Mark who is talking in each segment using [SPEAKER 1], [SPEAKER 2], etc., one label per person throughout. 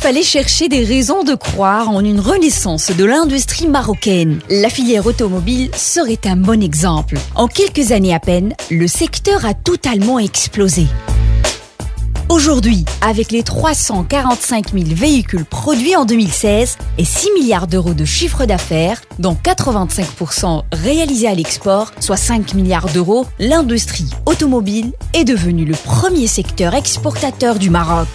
[SPEAKER 1] fallait chercher des raisons de croire en une renaissance de l'industrie marocaine. La filière automobile serait un bon exemple. En quelques années à peine, le secteur a totalement explosé. Aujourd'hui, avec les 345 000 véhicules produits en 2016 et 6 milliards d'euros de chiffre d'affaires, dont 85% réalisés à l'export, soit 5 milliards d'euros, l'industrie automobile est devenue le premier secteur exportateur du Maroc.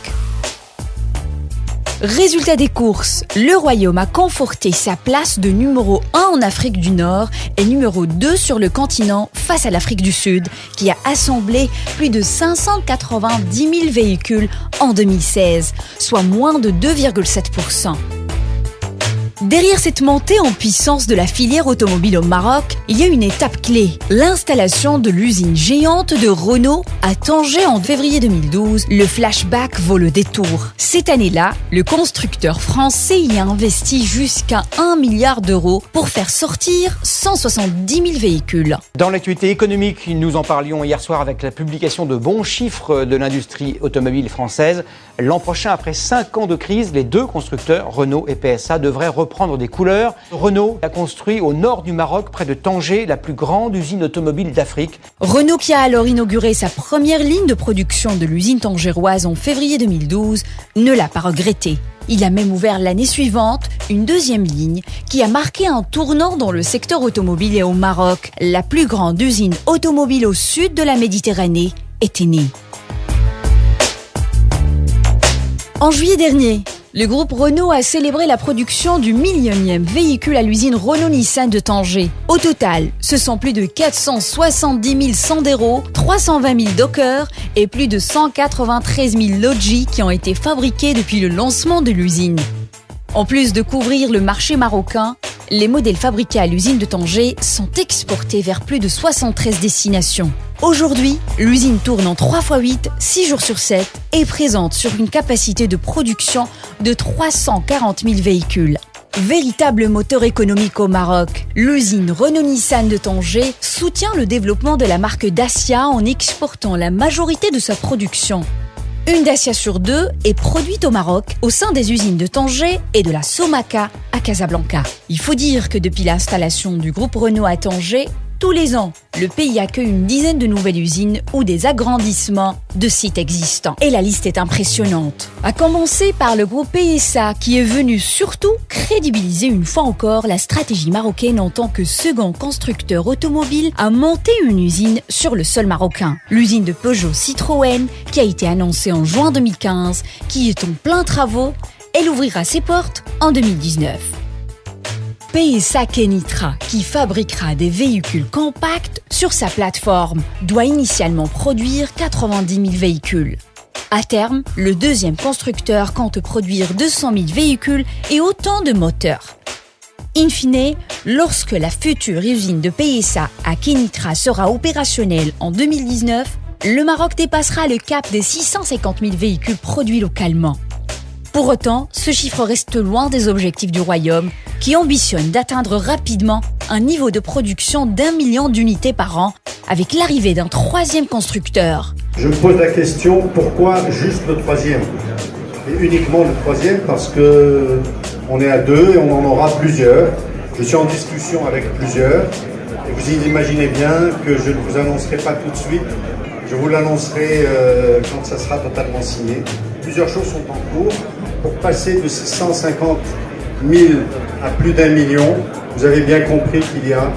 [SPEAKER 1] Résultat des courses, le Royaume a conforté sa place de numéro 1 en Afrique du Nord et numéro 2 sur le continent face à l'Afrique du Sud, qui a assemblé plus de 590 000 véhicules en 2016, soit moins de 2,7%. Derrière cette montée en puissance de la filière automobile au Maroc, il y a une étape clé, l'installation de l'usine géante de Renault à Tanger en février 2012. Le flashback vaut le détour. Cette année-là, le constructeur français y a investi jusqu'à 1 milliard d'euros pour faire sortir 170 000 véhicules.
[SPEAKER 2] Dans l'actualité économique, nous en parlions hier soir avec la publication de bons chiffres de l'industrie automobile française. L'an prochain, après 5 ans de crise, les deux constructeurs, Renault et PSA, devraient reprendre des couleurs. Renault a construit au nord du Maroc, près de Tanger, la plus grande usine automobile d'Afrique.
[SPEAKER 1] Renault, qui a alors inauguré sa première ligne de production de l'usine tangéroise en février 2012, ne l'a pas regretté. Il a même ouvert l'année suivante une deuxième ligne qui a marqué un tournant dans le secteur automobile et au Maroc. La plus grande usine automobile au sud de la Méditerranée était née. En juillet dernier, le groupe Renault a célébré la production du millionième véhicule à l'usine Renault-Nissan de Tanger. Au total, ce sont plus de 470 000 Sandero, 320 000 Docker et plus de 193 000 Logi qui ont été fabriqués depuis le lancement de l'usine. En plus de couvrir le marché marocain, les modèles fabriqués à l'usine de Tanger sont exportés vers plus de 73 destinations. Aujourd'hui, l'usine tourne en 3x8, 6 jours sur 7 et présente sur une capacité de production de 340 000 véhicules. Véritable moteur économique au Maroc, l'usine Renault-Nissan de Tanger soutient le développement de la marque Dacia en exportant la majorité de sa production. Une Dacia sur 2 est produite au Maroc au sein des usines de Tanger et de la Somaka à Casablanca. Il faut dire que depuis l'installation du groupe Renault à Tanger, tous les ans, le pays accueille une dizaine de nouvelles usines ou des agrandissements de sites existants. Et la liste est impressionnante. À commencer par le groupe PSA qui est venu surtout crédibiliser une fois encore la stratégie marocaine en tant que second constructeur automobile à monter une usine sur le sol marocain. L'usine de Peugeot Citroën qui a été annoncée en juin 2015, qui est en plein travaux, elle ouvrira ses portes en 2019. PSA Kenitra, qui fabriquera des véhicules compacts sur sa plateforme, doit initialement produire 90 000 véhicules. À terme, le deuxième constructeur compte produire 200 000 véhicules et autant de moteurs. In fine, lorsque la future usine de PSA à Kenitra sera opérationnelle en 2019, le Maroc dépassera le cap des 650 000 véhicules produits localement. Pour autant, ce chiffre reste loin des objectifs du Royaume, qui ambitionne d'atteindre rapidement un niveau de production d'1 million d'unités par an, avec l'arrivée d'un troisième constructeur.
[SPEAKER 3] Je me pose la question, pourquoi juste le troisième? Et uniquement le troisième, parce que on est à deux et on en aura plusieurs. Je suis en discussion avec plusieurs. Et vous imaginez bien que je ne vous annoncerai pas tout de suite. Je vous l'annoncerai quand ça sera totalement signé. Plusieurs choses sont en cours. Pour passer de 650 000 à plus d'1 million, vous avez bien compris qu'il y a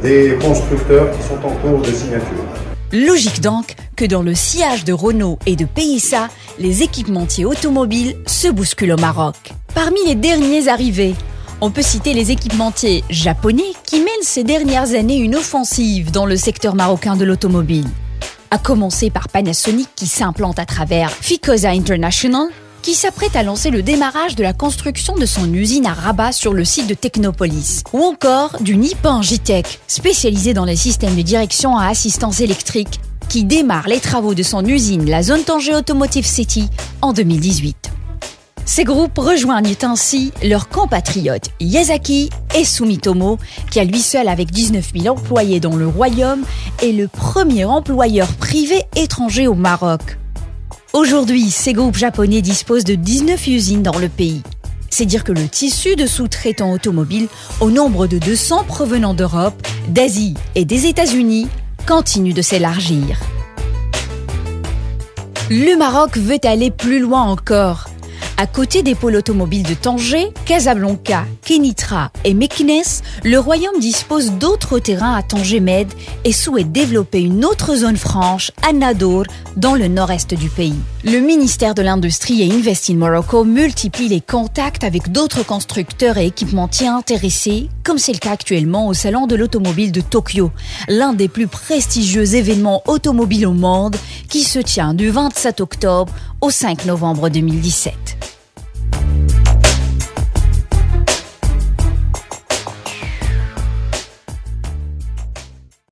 [SPEAKER 3] des constructeurs qui sont en cours de signature.
[SPEAKER 1] Logique donc que dans le sillage de Renault et de PSA, les équipementiers automobiles se bousculent au Maroc. Parmi les derniers arrivés, on peut citer les équipementiers japonais qui mènent ces dernières années une offensive dans le secteur marocain de l'automobile. À commencer par Panasonic qui s'implante à travers Ficosa International, qui s'apprête à lancer le démarrage de la construction de son usine à Rabat sur le site de Technopolis. Ou encore du Nippon J-Tech, spécialisé dans les systèmes de direction à assistance électrique, qui démarre les travaux de son usine, la Zone Tanger Automotive City, en 2018. Ces groupes rejoignent ainsi leurs compatriotes Yazaki et Sumitomo, qui à lui seul avec 19 000 employés dans le Royaume est le premier employeur privé étranger au Maroc. Aujourd'hui, ces groupes japonais disposent de 19 usines dans le pays. C'est dire que le tissu de sous-traitants automobiles, au nombre de 200 provenant d'Europe, d'Asie et des États-Unis, continue de s'élargir. Le Maroc veut aller plus loin encore. À côté des pôles automobiles de Tanger, Casablanca, Kenitra et Meknès, le royaume dispose d'autres terrains à Tanger-Med et souhaite développer une autre zone franche à Nador, dans le nord-est du pays. Le ministère de l'Industrie et Invest in Morocco multiplie les contacts avec d'autres constructeurs et équipementiers intéressés, comme c'est le cas actuellement au Salon de l'automobile de Tokyo, l'un des plus prestigieux événements automobiles au monde, qui se tient du 27 octobre au 5 novembre 2017.